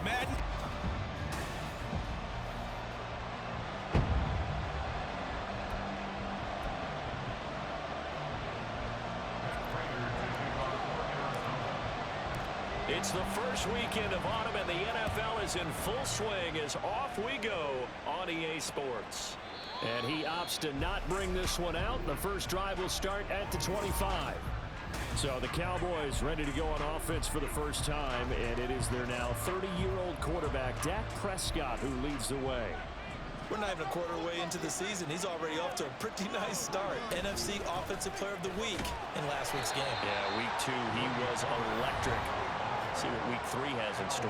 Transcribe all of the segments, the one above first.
Madden. It's the first weekend of autumn, and the NFL is in full swing as off we go on EA Sports. And he opts to not bring this one out. The first drive will start at the 25. So the Cowboys ready to go on offense for the first time, and it is their now 30-year-old quarterback, Dak Prescott, who leads the way. We're not even a quarter way into the season. He's already off to a pretty nice start. NFC Offensive Player of the Week in last week's game. Yeah, week 2, he was electric. See what week 3 has in store.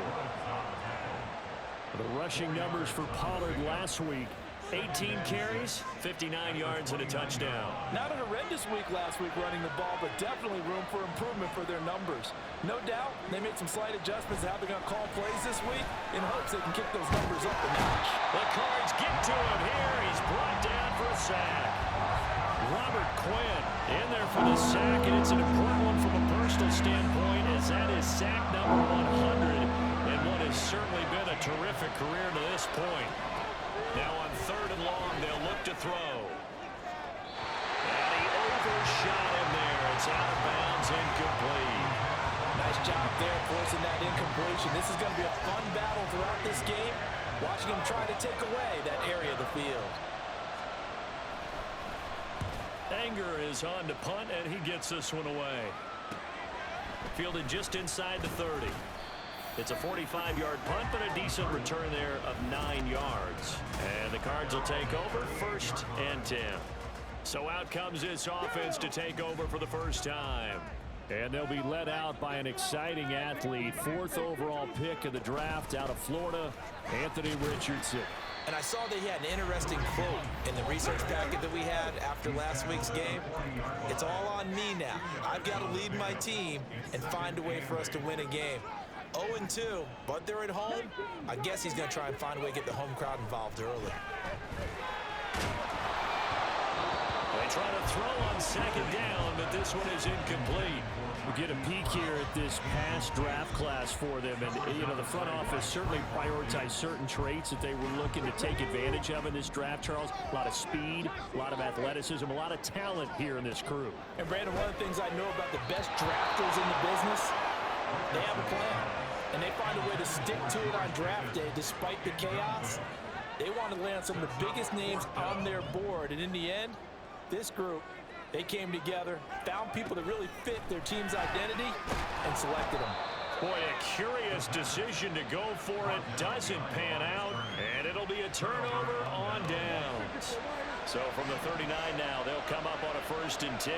The rushing numbers for Pollard last week: 18 carries, 59 yards, and a touchdown. Not a horrendous week last week running the ball, but definitely room for improvement for their numbers. No doubt, they made some slight adjustments to how they're going to call plays this week in hopes they can kick those numbers up a notch. The Cards get to him here. He's brought down for a sack. Robert Quinn in there for the sack, and it's an important one from a personal standpoint, as that is sack number 100, and what has certainly been a terrific career to this point. Now on 3rd and long, they'll look to throw. And he overshot him there. It's out of bounds, incomplete. Nice job there forcing that incompletion. This is going to be a fun battle throughout this game, watching him try to take away that area of the field. Anger is on to punt, and he gets this one away. Fielded just inside the 30. It's a 45-yard punt, but a decent return there of 9 yards. And the Cards will take over 1st and 10. So out comes this offense to take over for the first time. And they'll be led out by an exciting athlete. 4th overall pick of the draft out of Florida, Anthony Richardson. And I saw that he had an interesting quote in the research packet that we had after last week's game. It's all on me now. I've got to lead my team and find a way for us to win a game. 0-2, but they're at home. I guess he's going to try and find a way to get the home crowd involved early. They try to throw on 2nd down, but this one is incomplete. We get a peek here at this past draft class for them, and you know the front office certainly prioritized certain traits that they were looking to take advantage of in this draft, Charles. A lot of speed, a lot of athleticism, a lot of talent here in this crew. And Brandon, one of the things I know about the best drafters in the business, they have a plan, and they find a way to stick to it on draft day despite the chaos. They want to land some of the biggest names on their board, and in the end, this group, they came together, found people that really fit their team's identity, and selected them. Boy, a curious decision to go for it. Doesn't pan out, and it'll be a turnover on downs. So from the 39 now, they'll come up on a 1st and 10.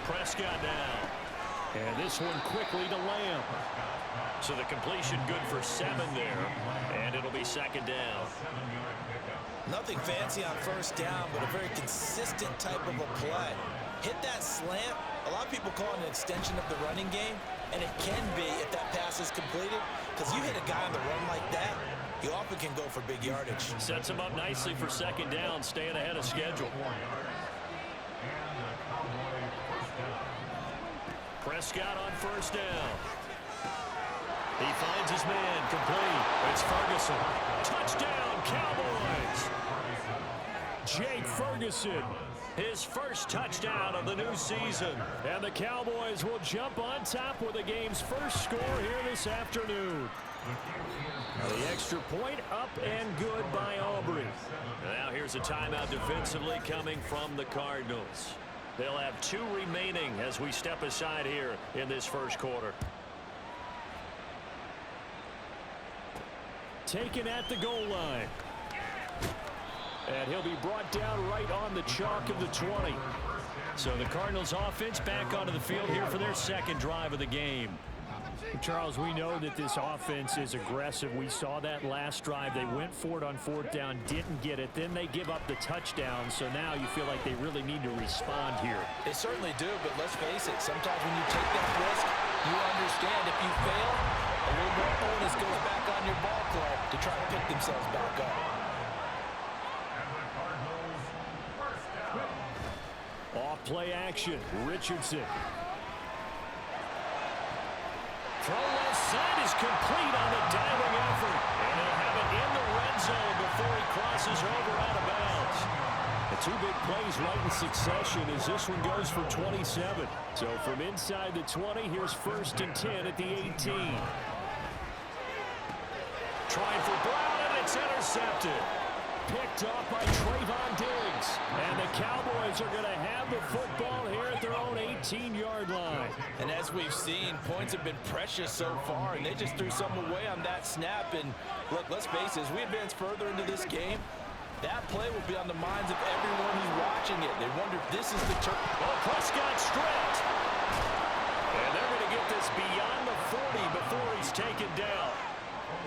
Prescott now. And this one quickly to Lamb. So the completion good for 7 there, and it'll be 2nd down. Nothing fancy on 1st down, but a very consistent type of a play. Hit that slant. A lot of people call it an extension of the running game, and it can be if that pass is completed, because you hit a guy on the run like that, he often can go for big yardage. Sets him up nicely for 2nd down, staying ahead of schedule. Prescott on 1st down. He finds his man, complete. It's Ferguson. Touchdown, Cowboys! Jake Ferguson, his first touchdown of the new season. And the Cowboys will jump on top with the game's first score here this afternoon. The extra point up and good by Aubrey. Now here's a timeout defensively coming from the Cardinals. They'll have 2 remaining as we step aside here in this first quarter. Taken at the goal line. And he'll be brought down right on the chalk of the 20. So the Cardinals offense back onto the field here for their 2nd drive of the game. Charles, we know that this offense is aggressive. We saw that last drive. They went for it on 4th down, didn't get it. Then they give up the touchdown. So now you feel like they really need to respond here. They certainly do, but let's face it. Sometimes when you take that risk, you understand if you fail, a little more onus goes back on your ball club to try to pick themselves back up. Off play action, Richardson. complete on the diving effort. And they'll have it in the red zone before he crosses over out of bounds. The two big plays right in succession as this one goes for 27. So from inside the 20, here's 1st and 10 at the 18. Trying for Brown, and it's intercepted. Picked off by Trayvon Diggs. And the Cowboys are going to have the football here at their own 18-yard line. And as we've seen, points have been precious so far, and they just threw some away on that snap. And look, let's face it, as we advance further into this game, that play will be on the minds of everyone who's watching it. They wonder if this is the turn. Oh, Prescott stripped. And they're going to get this beyond the 40 before he's taken down.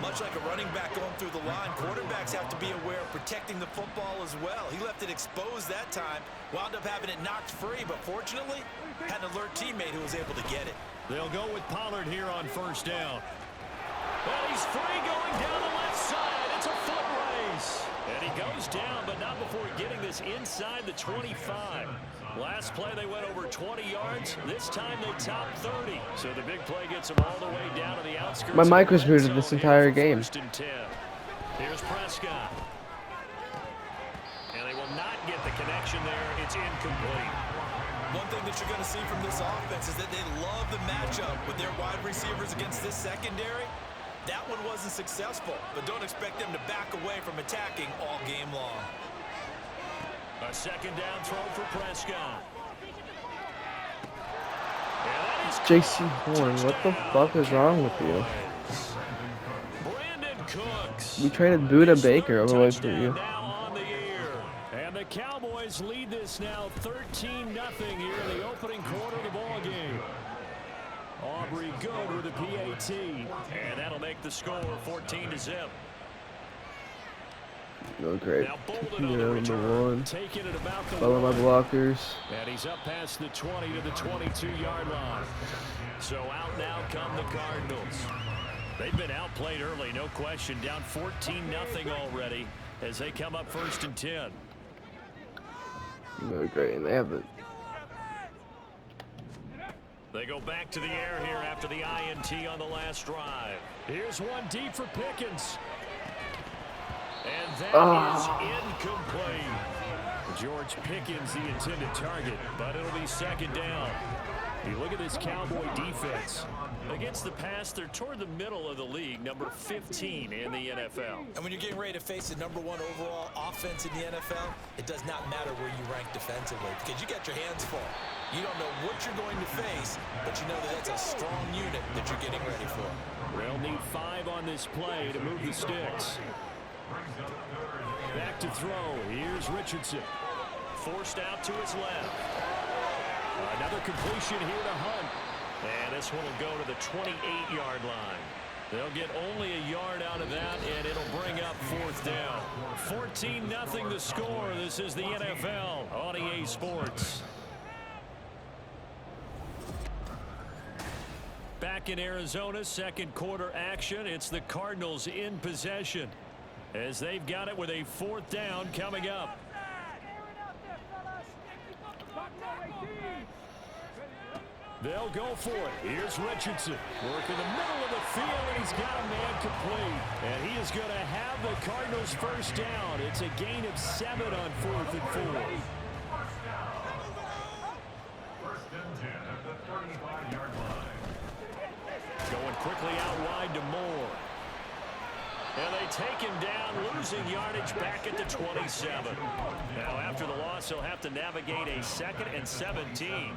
Much like a running back going through the line, quarterbacks have to be aware of protecting the football as well. He left it exposed that time, wound up having it knocked free, but fortunately, had an alert teammate who was able to get it. They'll go with Pollard here on 1st down. And he's free going down the left side. It's a foot race. And he goes down, but not before getting this inside the 25. Last play, they went over 20 yards. This time, they topped 30. So the big play gets them all the way down to the outskirts. My mic was muted this entire game. 1st and 10. Here's Prescott. And they will not get the connection there. It's incomplete. One thing that you're going to see from this offense is that they love the matchup with their wide receivers against this secondary. That one wasn't successful, but don't expect them to back away from attacking all game long. A 2nd down throw for Prescott. J.C. Horn, what the fuck is wrong with you? Brandon Cooks. We traded Buda Baker away from you. Now on the air. And the Cowboys lead this now 13-0 here in the opening quarter of the ball game. Aubrey good with a PAT. And that'll make the score 14-0. No, great. Now Bolden You on know, the number return, one. taking it about the Follow my blockers. And he's up past the 20 to the 22-yard line. So out now come the Cardinals. They've been outplayed early, no question. Down 14-0 already as they come up 1st and 10. No, great. And they have it. They go back to the air here after the INT on the last drive. Here's one deep for Pickens. And that is incomplete. George Pickens, the intended target, but it'll be 2nd down. You look at this Cowboy defense. Against the pass, they're toward the middle of the league, number 15 in the NFL. And when you're getting ready to face the #1 overall offense in the NFL, it does not matter where you rank defensively because you got your hands full. You don't know what you're going to face, but you know that that's a strong unit that you're getting ready for. They'll need 5 on this play to move the sticks. Back to throw. Here's Richardson. Forced out to his left. Another completion here to Hunt. And this one will go to the 28-yard line. They'll get only a yard out of that, and it'll bring up 4th down. 14-0 the score. This is the NFL on EA Sports. Back in Arizona, 2nd quarter action. It's the Cardinals in possession as they've got it with a 4th down coming up. They'll go for it. Here's Richardson. Working the middle of the field, and he's got a man complete. And he is going to have the Cardinals 1st down. It's a gain of 7 on 4th and 4. 1st and 10 at the 35-yard line. Going quickly out wide to Moore. And they take him down, losing yardage back at the 27. Now, after the loss, he'll have to navigate a 2nd and 17.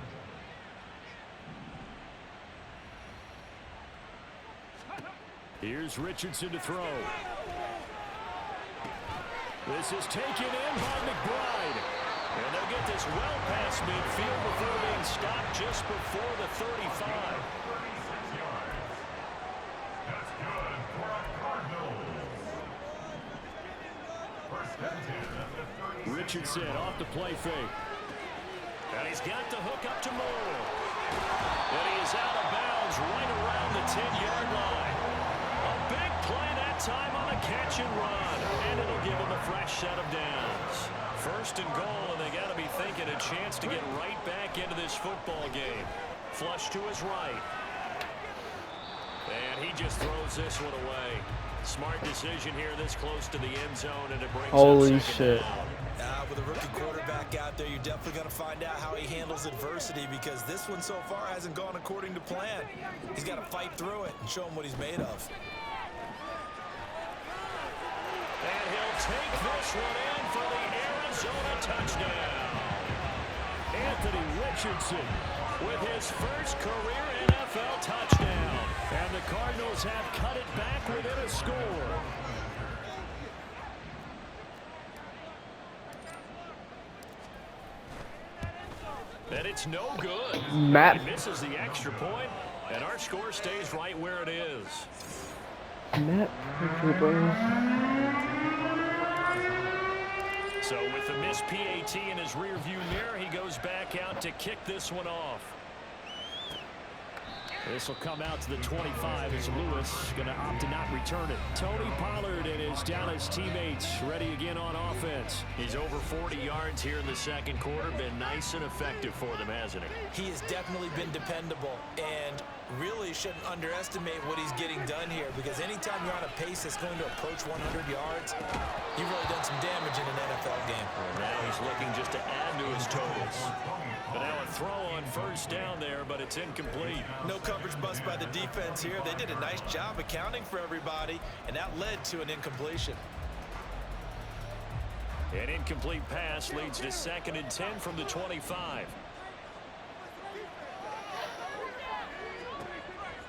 Here's Richardson to throw. This is taken in by McBride. And they'll get this well past midfield before being stopped just before the 35. 36 yards. That's good for a Cardinals. 1st and 10 at the 36. Richardson off the play fake. And he's got the hook up to Moore. And he is out of bounds right around the 10-yard line. A big play that time on a catch and run. And it'll give him a fresh set of downs. 1st and goal, and they got to be thinking a chance to get right back into this football game. Flush to his right. And he just throws this one away. Smart decision here this close to the end zone, and it brings Holy up second shit. down. With a rookie quarterback out there, you're definitely going to find out how he handles adversity, because this one so far hasn't gone according to plan. He's got to fight through it and show him what he's made of. And he'll take this one in for the Arizona touchdown. Anthony Richardson with his first career NFL touchdown. And the Cardinals have cut it back within a score. And it's no good. Matt. He misses the extra point, and our score stays right where it is. Matt, bro. So with the missed PAT in his rearview mirror, he goes back out to kick this one off. This will come out to the 25 as Lewis going to opt to not return it. Tony Pollard and his Dallas teammates ready again on offense. He's over 40 yards here in the second quarter. Been nice and effective for them, hasn't he? He has definitely been dependable, and really shouldn't underestimate what he's getting done here, because anytime you're on a pace that's going to approach 100 yards, you've really done some damage in an NFL game. Well, now he's looking just to add to his totals. But now a throw on first down there, but it's incomplete. No coverage bust by the defense here. They did a nice job accounting for everybody, and that led to an incompletion. An incomplete pass leads to 2nd and 10 from the 25.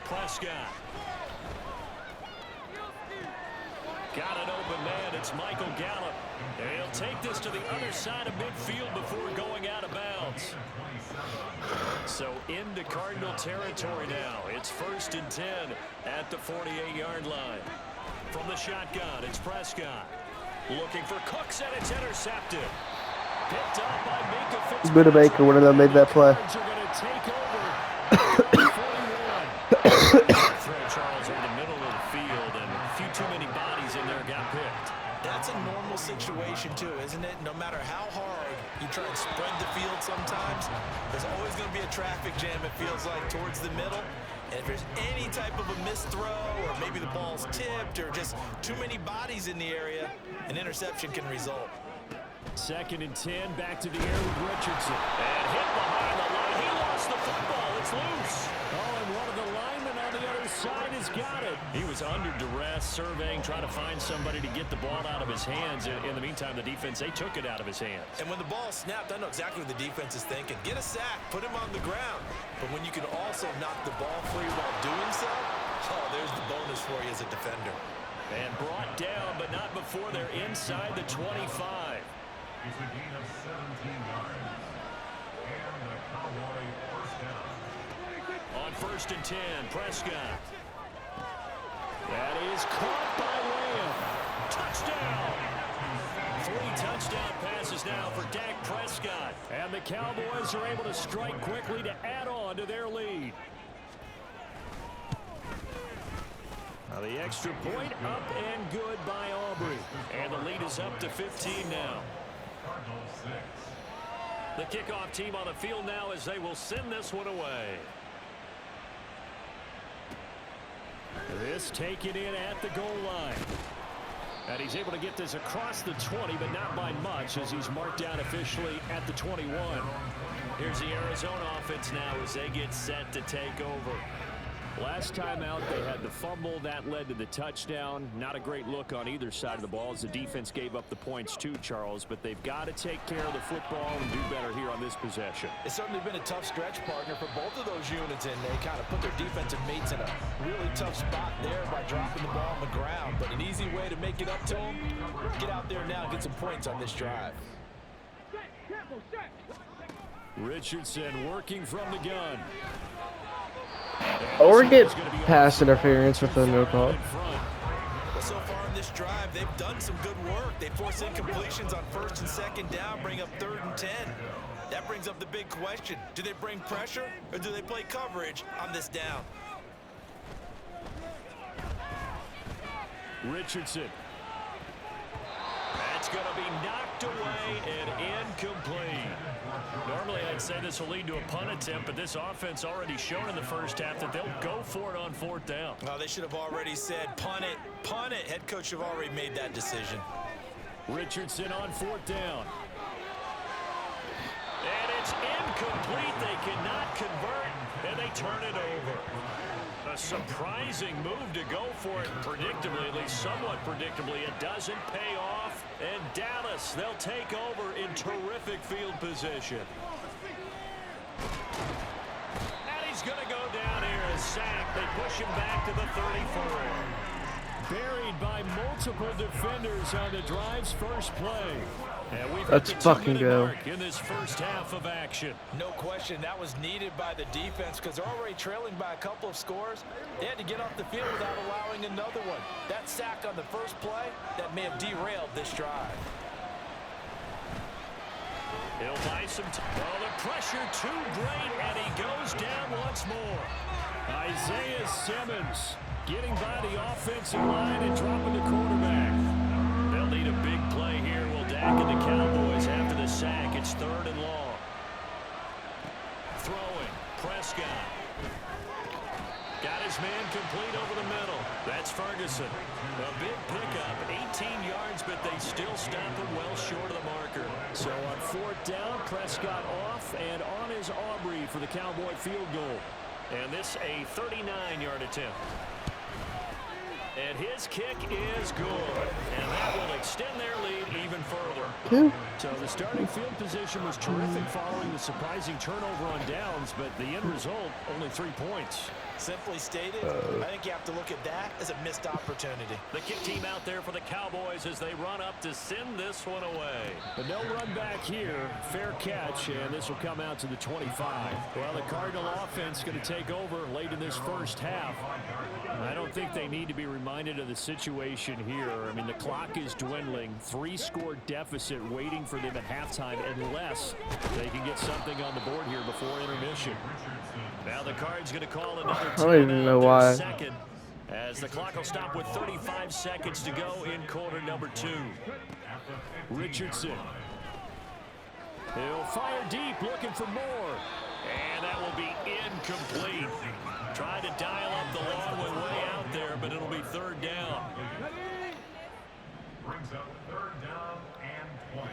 Prescott. Got an open man. It's Michael Gallup. And he'll take this to the other side of midfield before going out of bounds. So into Cardinal territory now. It's 1st and 10 at the 48-yard line. From the shotgun, it's Prescott. Looking for Cooks, and it's intercepted. Picked up by Minka Fitzpatrick. Buda Baker would have made that play. Cards are going to take over. 41. Throw Charles in the middle of the field, and a few too many bodies in there got picked. That's a normal situation too, isn't it? No matter how hard you try and spread the field sometimes, there's always going to be a traffic jam, it feels like, towards the middle. And if there's any type of a missed throw, or maybe the ball's tipped, or just too many bodies in the area, an interception can result. 2nd and 10, back to the air with Richardson. And hit behind the line. He lost the football. It's loose. Oh, and one of the linemen on the other side has got it. He was under duress, surveying, trying to find somebody to get the ball out of his hands. In the meantime, the defense, they took it out of his hands. And when the ball snapped, I know exactly what the defense is thinking. Get a sack, put him on the ground. But when you can also knock the ball free while doing so, oh, there's the bonus for you as a defender. And brought down, but not before they're inside the 25. It's a gain of 17 yards. And the Cowboy first down. On 1st and 10, Prescott. That is caught by Lamb. Touchdown! 3 touchdown passes now for Dak Prescott. And the Cowboys are able to strike quickly to add on to their lead. Now the extra point up and good by Aubrey. And the lead is up to 15 now. The kickoff team on the field now as they will send this one away. This taken in at the goal line. And he's able to get this across the 20, but not by much, as he's marked down officially at the 21. Here's the Arizona offense now as they get set to take over. Last time out, they had the fumble. That led to the touchdown. Not a great look on either side of the ball as the defense gave up the points too, Charles. But they've got to take care of the football and do better here on this possession. It's certainly been a tough stretch, partner, for both of those units, and they kind of put their defensive mates in a really tough spot there by dropping the ball on the ground. But an easy way to make it up to them, get out there now and get some points on this drive. Richardson working from the gun. Or get pass interference with a no call. Well, so far in this drive, they've done some good work. They force incompletions on 1st and 2nd down, bring up 3rd and 10. That brings up the big question. Do they bring pressure, or do they play coverage on this down? Richardson. That's going to be knocked away and incomplete. Normally, I'd say this will lead to a punt attempt, but this offense already shown in the first half that they'll go for it on 4th down. Well, they should have already said punt it, punt it. Head coach have already made that decision. Richardson on 4th down. And it's incomplete. They cannot convert, and they turn it over. A surprising move to go for it. Predictably, at least somewhat predictably, it doesn't pay off. And Dallas, they'll take over in terrific field position. And he's going to go down here as sacked. They push him back to the 34. Buried by multiple defenders on the drive's first play. And we've Let's hit the fucking 2-minute go. mark in this first half of action. No question, that was needed by the defense because they're already trailing by a couple of scores. They had to get off the field without allowing another one. That sack on the first play, that may have derailed this drive. He'll buy some time. Oh, the pressure too great, and he goes down once more. Isaiah Simmons getting by the offensive line and dropping the quarterback. They'll need a big play here. Will Dak and the Cowboys after the sack. It's 3rd and long. Throwing. Prescott. Got his man complete over the middle. That's Ferguson. A big pickup. 18 yards, but they still stop him well short of the marker. So on 4th down, Prescott off, and on is Aubrey for the Cowboy field goal. And this a 39-yard attempt. And his kick is good. And that will extend their lead even further. So the starting field position was terrific following the surprising turnover on downs, but the end result, only 3 points. Simply stated, I think you have to look at that as a missed opportunity. The kick team out there for the Cowboys as they run up to send this one away. But no run back here. Fair catch, and this will come out to the 25. Well, the Cardinal offense going to take over late in this first half. I don't think they need to be reminded of the situation here. I mean, the clock is dwindling. 3-score deficit waiting for them at halftime unless they can get something on the board here before intermission. Now the Card's going to call another I don't even know why. second as the clock will stop with 35 seconds to go in quarter number 2. Richardson. He'll fire deep, looking for more. And that will be incomplete. Tried to dial up the long one way out there, but it'll be 3rd down. Brings up 3rd down and 20.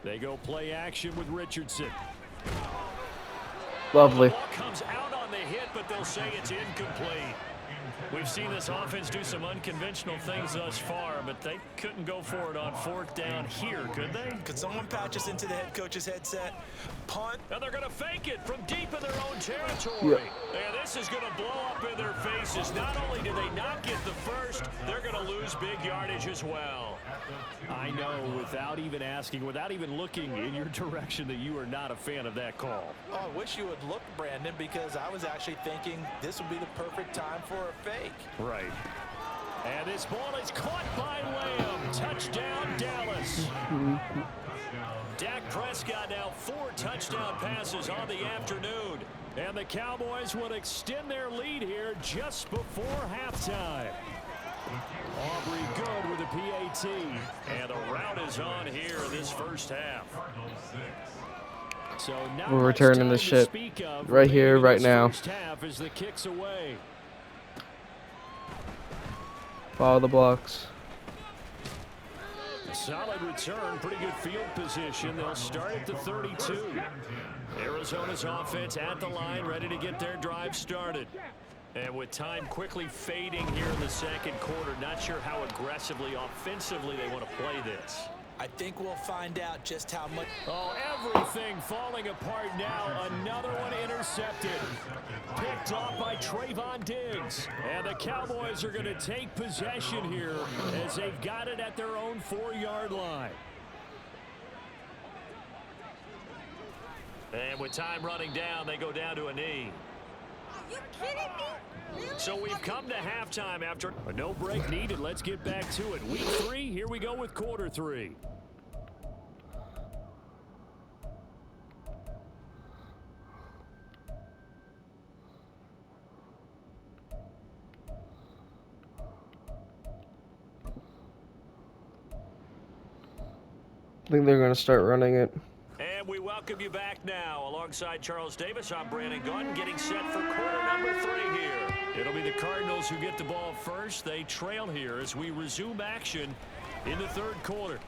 They go play action with Richardson. Lovely. The ball comes out on the hit, but they'll say it's incomplete. We've seen this offense do some unconventional things thus far, but they couldn't go for it on 4th down here, could they? Could someone patch us into the head coach's headset? Punt. And they're going to fake it from deep in their own territory. Yep. And this is going to blow up in their faces. Not only do they not get the first, they're going to lose big yardage as well. I know, without even asking, without even looking in your direction, that you are not a fan of that call. Oh, I wish you would look, Brandon, because I was actually thinking this would be the perfect time for a fake. Right. And this ball is caught by Lamb. Touchdown, Dallas. Dak Prescott now 4 touchdown passes on the afternoon. And the Cowboys will extend their lead here just before halftime. Aubrey good with a PAT. And the route is on here in this first half. So now We're returning this shit right here, right now. First half as the kicks away. Follow the blocks. Solid return, pretty good field position. They'll start at the 32. Arizona's offense at the line, ready to get their drive started. And with time quickly fading here in the second quarter, not sure how aggressively, offensively they want to play this. I think we'll find out just how much. Oh, everything falling apart now. Another one intercepted. Picked off by Trayvon Diggs. And the Cowboys are going to take possession here as they've got it at their own 4-yard line. And with time running down, they go down to a knee. You kidding me? So we've come to halftime after A no break needed. Let's get back to it. Week 3, here we go with quarter 3. I think they're going to start running it. And we welcome you back now. Alongside Charles Davis, I'm Brandon Gaudin, getting set for quarter number 3 here. It'll be the Cardinals who get the ball first. They trail here as we resume action in the third quarter.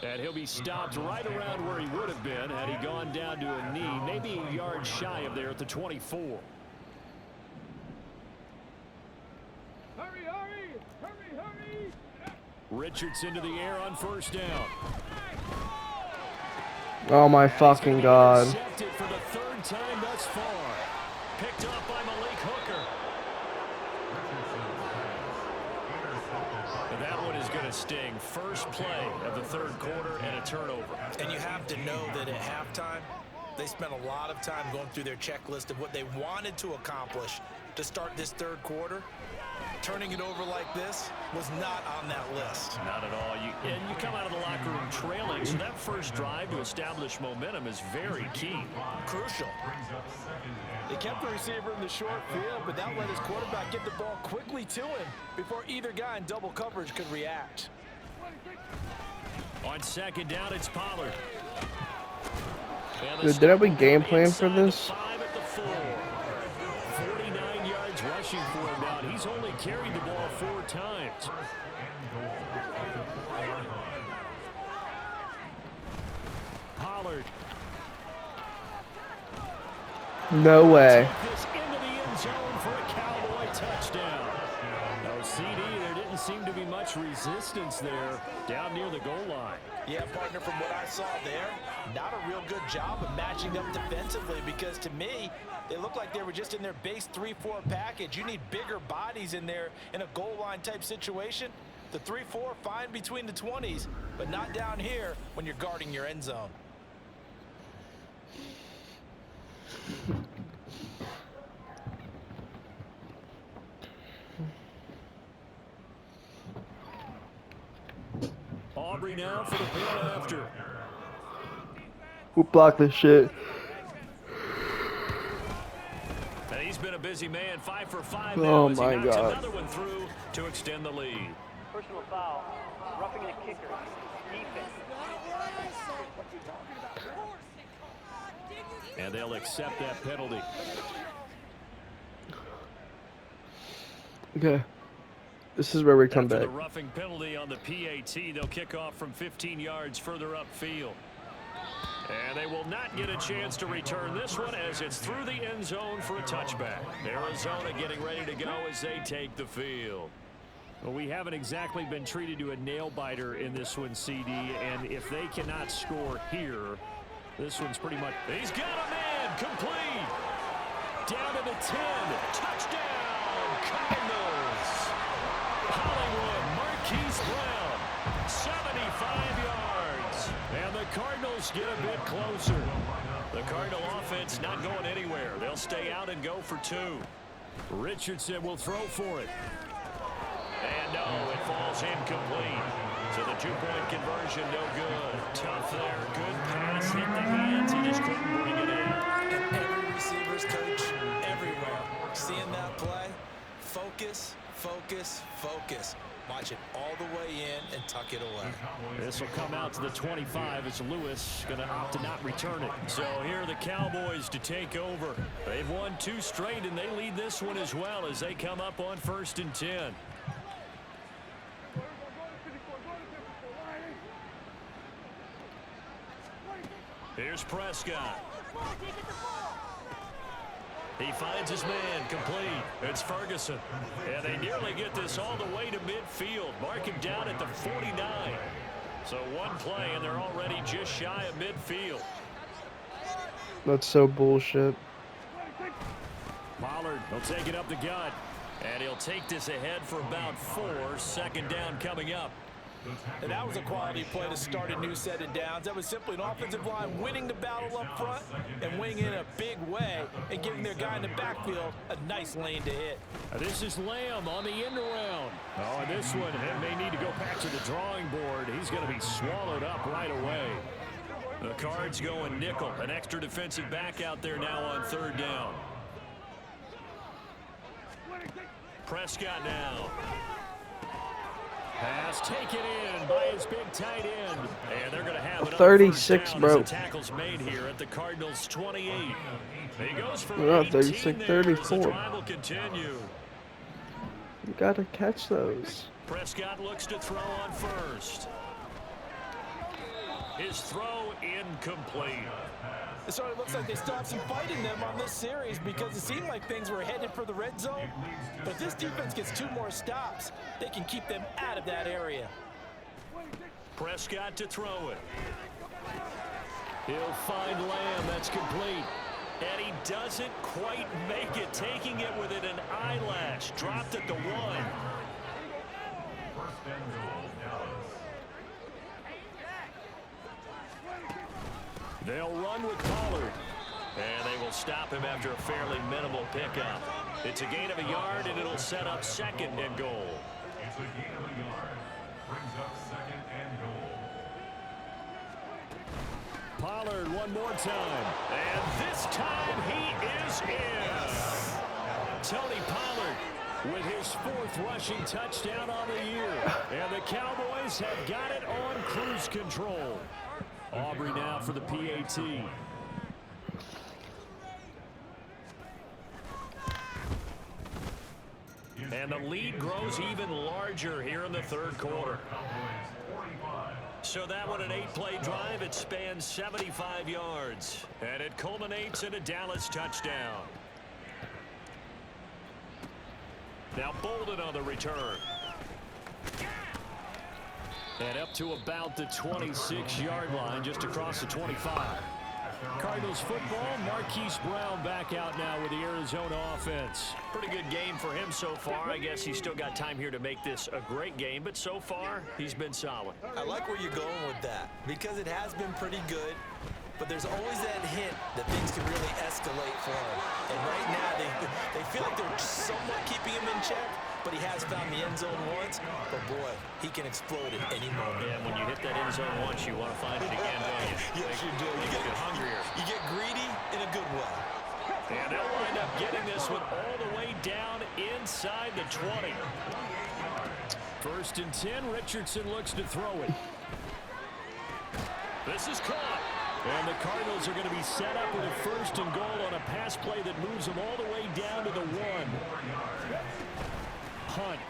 And he'll be stopped right around where he would have been had he gone down to a knee, maybe a yard shy of there at the 24. Hurry, hurry! Hurry, hurry! Richardson to the air on first down. Oh my fucking god. Intercepted for the 3rd time thus far. Picked up by Malik Hooker. And that one is going to sting. First play of the 3rd quarter and a turnover. And you have to know that at halftime, they spent a lot of time going through their checklist of what they wanted to accomplish to start this 3rd quarter. Turning it over like this was not on that list. Not at all. And you come out of the locker room trailing, so that first drive to establish momentum is very key. Crucial. They kept the receiver in the short field, but that let his quarterback get the ball quickly to him before either guy in double coverage could react. On 2nd down, it's Pollard. Dude, did we game plan for this? 5 at the 4. 49 yards rushing for him now. He's only carried the ball 4 times. Pollard. No way. This into the end zone for a Cowboy touchdown. No, CD, there didn't seem to be much resistance there down near the goal line. Yeah, partner, from what I saw there, not a real good job of matching up defensively because to me, they looked like they were just in their base 3-4 package. You need bigger bodies in there in a goal line type situation. The 3-4 fine between the 20s, but not down here when you're guarding your end zone. Aubrey now for the point after. Who blocked this shit? And he's been a busy man, 5 for 5 Oh now as he my knocks God. another one through to extend the lead. Personal foul, roughing the kicker, defense. And they'll accept that penalty. Okay. This is where we come After back. the roughing penalty on the PAT, they'll kick off from 15 yards further upfield. And they will not get a chance to return this one as it's through the end zone for a touchback. Arizona getting ready to go as they take the field. Well, we haven't exactly been treated to a nail-biter in this one, CD, and if they cannot score here, this one's pretty much... He's got a man, complete. Down to the 10, touchdown, Cardinals. Hollywood, Marquise Brown, 75 yards. And the Cardinals get a bit closer. The Cardinal offense not going anywhere. They'll stay out and go for 2. Richardson will throw for it. And no, it falls incomplete. So the 2-point conversion, no good. Tough there, good pass, hit the hands, he just couldn't bring it in. And every receiver's coach everywhere seeing that play, focus, focus, focus. Watch it all the way in and tuck it away. This will come out to the 25 as Lewis going to opt to not return it. So here are the Cowboys to take over. They've won 2 straight, and they lead this one as well as they come up on 1st and 10. Here's Prescott. He finds his man, complete. It's Ferguson. And they nearly get this all the way to midfield. Mark him down at the 49. So one play, and they're already just shy of midfield. That's so bullshit. Pollard will take it up the gut. And he'll take this ahead for about 4. 2nd down coming up. And that was a quality play to start a new set of downs. That was simply an offensive line winning the battle up front and winning in a big way and giving their guy in the backfield a nice lane to hit. This is Lamb on the end around. Oh, and this one may need to go back to the drawing board. He's going to be swallowed up right away. The Cards going nickel. An extra defensive back out there now on 3rd down. Prescott now. Pass taken in by his big tight end. And they're going to have another 36, first down bro. as the tackle's made here at the Cardinals 28. He goes for We're not 18 36, there as the 34. drive will continue. You gotta catch those. Prescott looks to throw on first. His throw incomplete. So it looks like they stopped some fight in them on this series because it seemed like things were headed for the red zone. But if this defense gets 2 more stops, they can keep them out of that area. Prescott to throw it. He'll find Lamb. That's complete. And he doesn't quite make it, taking it within an eyelash. Dropped at the 1. First and goal, Dallas. They'll run with Pollard. And they will stop him after a fairly minimal pickup. It's a gain of a yard, and it'll set up 2nd and goal. It's a gain of a yard. Brings up 2nd and goal. Pollard one more time. And this time he is in. Tony Pollard with his 4th rushing touchdown on the year. And the Cowboys have got it on cruise control. Aubrey now for the PAT. And the lead grows even larger here in the 3rd quarter. So that one, an 8-play drive. It spans 75 yards. And it culminates in a Dallas touchdown. Now Bolden on the return. And up to about the 26-yard line, just across the 25. Cardinals football, Marquise Brown back out now with the Arizona offense. Pretty good game for him so far. I guess he's still got time here to make this a great game, but so far, he's been solid. I like where you're going with that because it has been pretty good, but there's always that hint that things can really escalate for him. And right now, they feel like they're somewhat keeping him in check, but he has found the end zone once. But boy, he can explode at any moment. Yeah, when you hit that end zone once, you want to find it again, don't you? Yes, you do. You get hungrier. You get greedy in a good way. And they'll wind up getting this one all the way down inside the 20. 1st and 10. Richardson looks to throw it. This is caught. And the Cardinals are going to be set up with a 1st and goal on a pass play that moves them all the way down to the 1. Hunt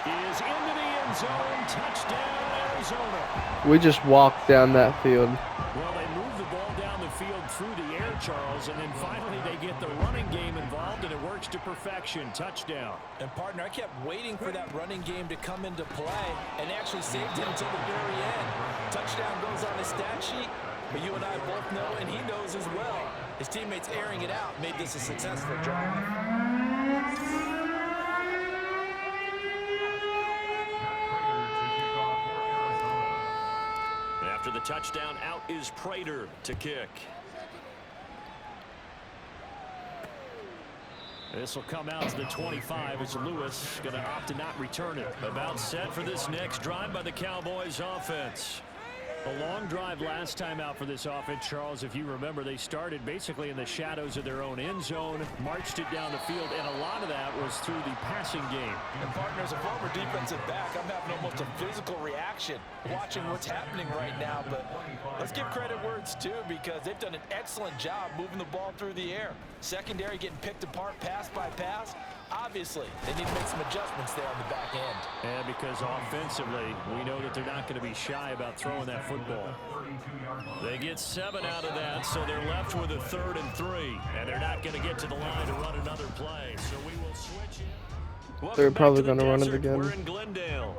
is into the end zone. Touchdown, Arizona. We just walked down that field. Well, they move the ball down the field through the air, Charles, and then finally they get the running game involved, and it works to perfection. Touchdown. And, partner, I kept waiting for that running game to come into play and actually saved him until the very end. Touchdown goes on his stat sheet, but you and I both know, and he knows as well, his teammates airing it out made this a successful drive. After the touchdown, out is Prater to kick. This will come out to the 25 as Lewis going to opt to not return it. About set for this next drive by the Cowboys offense. A long drive last time out for this offense, Charles. If you remember, they started basically in the shadows of their own end zone, marched it down the field, and a lot of that was through the passing game. And, partner, as a former defensive back, I'm having almost a physical reaction watching what's happening right now. But let's give credit where it's due because they've done an excellent job moving the ball through the air. Secondary getting picked apart pass by pass. Obviously, they need to make some adjustments there on the back end. And because offensively, we know that they're not going to be shy about throwing that football. They get 7 out of that, so they're left with a 3rd and 3. And they're not going to get to the line to run another play. So we will switch in. They're probably going to run it again. We're in Glendale.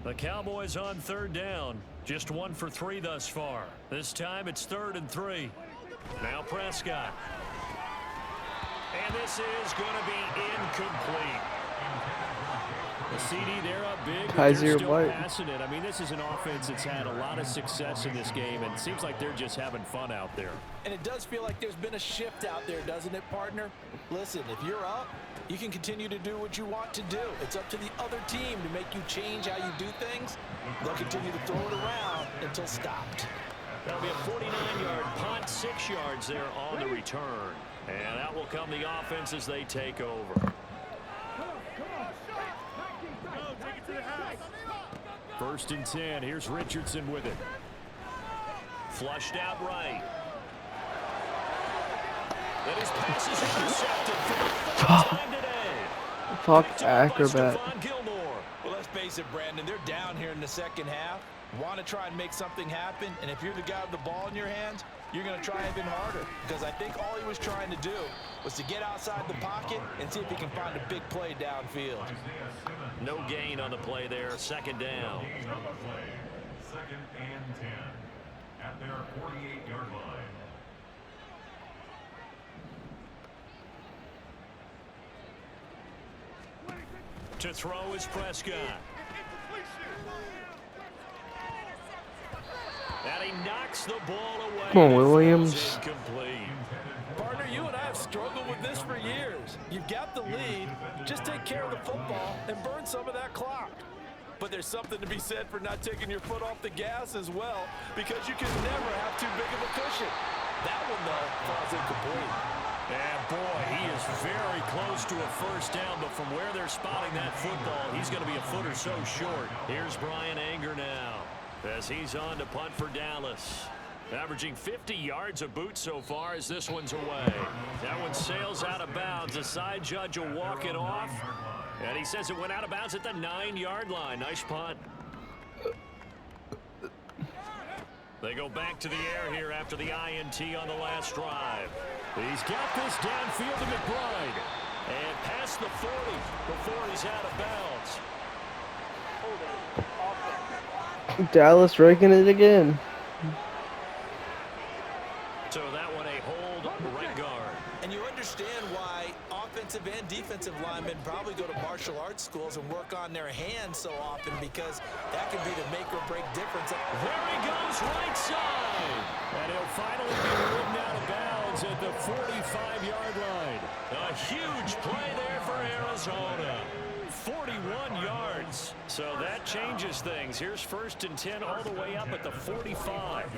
The Cowboys on 3rd down. Just 1 for 3 thus far. This time it's 3rd and 3. Now Prescott. And this is going to be incomplete. The CD, they're up big, but they're still passing it. I mean, this is an offense that's had a lot of success in this game, and it seems like they're just having fun out there. And it does feel like there's been a shift out there, doesn't it, partner? Listen, if you're up, you can continue to do what you want to do. It's up to the other team to make you change how you do things. They'll continue to throw it around until stopped. That'll be a 49-yard punt, 6 yards there on the return. And out will come the offense as they take over. Go, take it to the house. First and 10. Here's Richardson with it. Flushed out right. And his pass is intercepted for the third time today. Fuck Picked up by acrobat. Stephon Gilmore. Well, let's face it, Brandon, they're down here in the second half. Want to try and make something happen, and if you're the guy with the ball in your hands, you're going to try even harder, because I think all he was trying to do was to get outside the pocket and see if he can find a big play downfield. No gain on the play there. Second down. Gain on the play. 2nd and 10 at their 48-yard line. To throw is Prescott. And he knocks the ball away. Come on, and throws Williams. incomplete. Partner, you and I have struggled with this for years. You've got the lead. Just take care of the football and burn some of that clock. But there's something to be said for not taking your foot off the gas as well, because you can never have too big of a cushion. That one, though, falls incomplete. And boy, he is very close to a first down, but from where they're spotting that football, he's going to be a foot or so short. Here's Brian Anger now as he's on to punt for Dallas. Averaging 50 yards a boot so far as this one's away. That one sails out of bounds. The side judge will walk it off. And he says it went out of bounds at the 9-yard line. Nice punt. They go back to the air here after the INT on the last drive. He's got this downfield to McBride. And past the 40 before he's out of bounds. Dallas raking it again. So that one a hold right guard. And you understand why offensive and defensive linemen probably go to martial arts schools and work on their hands so often, because that can be the make or break difference. There he goes, right side. And he'll finally be ridden out of bounds at the 45-yard line. A huge play there for Arizona. 41 yards. So that changes things. Here's 1st and 10 all the way up at the 45.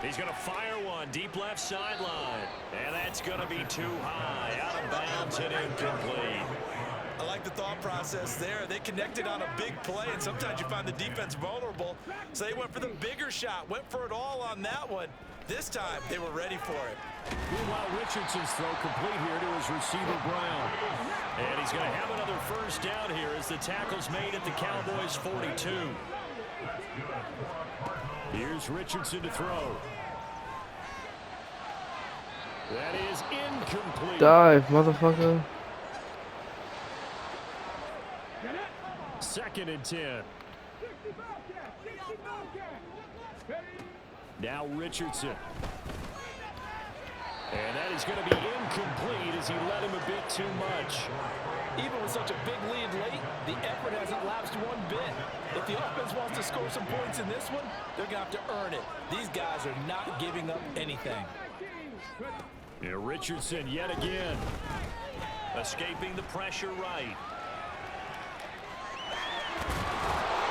He's going to fire one deep left sideline. And that's going to be too high. Out of bounds and incomplete. I like the thought process there. They connected on a big play, and sometimes you find the defense vulnerable. So they went for the bigger shot, went for it all on that one. This time, they were ready for it. Meanwhile, Richardson's throw complete here to his receiver, Brown. And he's going to have another first down here as the tackle's made at the Cowboys' 42. Here's Richardson to throw. That is incomplete. Dive, motherfucker. 2nd and 10. Now Richardson. And that is going to be incomplete as he led him a bit too much. Even with such a big lead late, the effort hasn't lapsed one bit. If the offense wants to score some points in this one, they're going to have to earn it. These guys are not giving up anything. Yeah, Richardson yet again. Escaping the pressure right.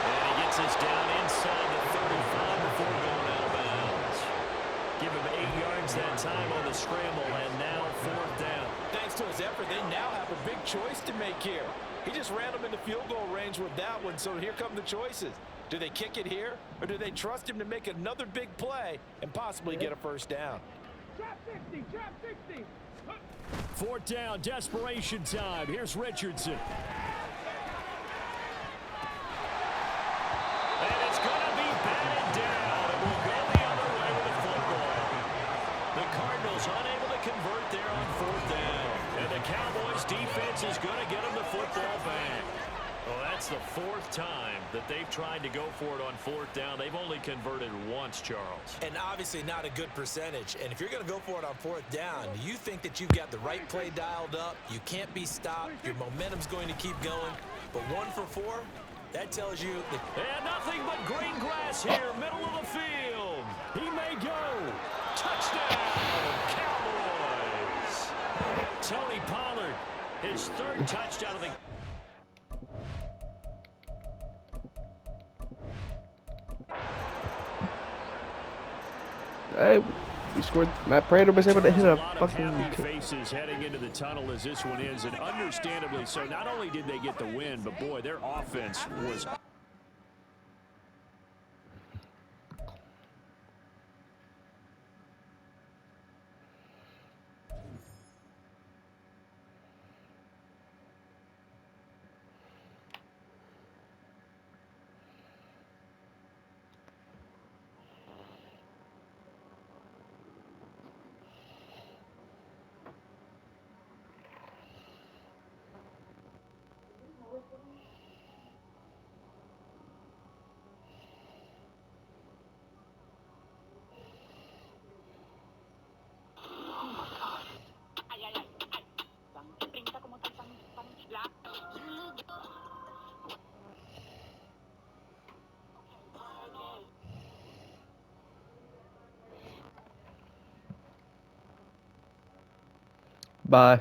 And he gets us down inside the 35 before going out of bounds. Give him 8 yards that time on the scramble, and now 4th down. Thanks to his effort, they now have a big choice to make here. He just ran them into field goal range with that one, so here come the choices. Do they kick it here, or do they trust him to make another big play and possibly get a first down? Trap 60, trap 60. 4th down, desperation time. Here's Richardson. And it's going to be batted down. It will go the other way with the football. The Cardinals unable to convert there on 4th down. And the Cowboys defense is going to get them the football back. Well, that's the 4th time that they've tried to go for it on 4th down. They've only converted once, Charles. And obviously not a good percentage. And if you're going to go for it on 4th down, you think that you've got the right play dialed up. You can't be stopped. Your momentum's going to keep going. But 1 for 4, that tells you that... And nothing but green grass here, middle of the field. He may go. Touchdown, Cowboys. Tony Pollard, his 3rd touchdown of the... Hey, We scored. Matt Prater was able to hit A a lot of fucking. happy faces heading into the tunnel as this one ends, and understandably so. Not only did they get the win, but boy, their offense was Bye.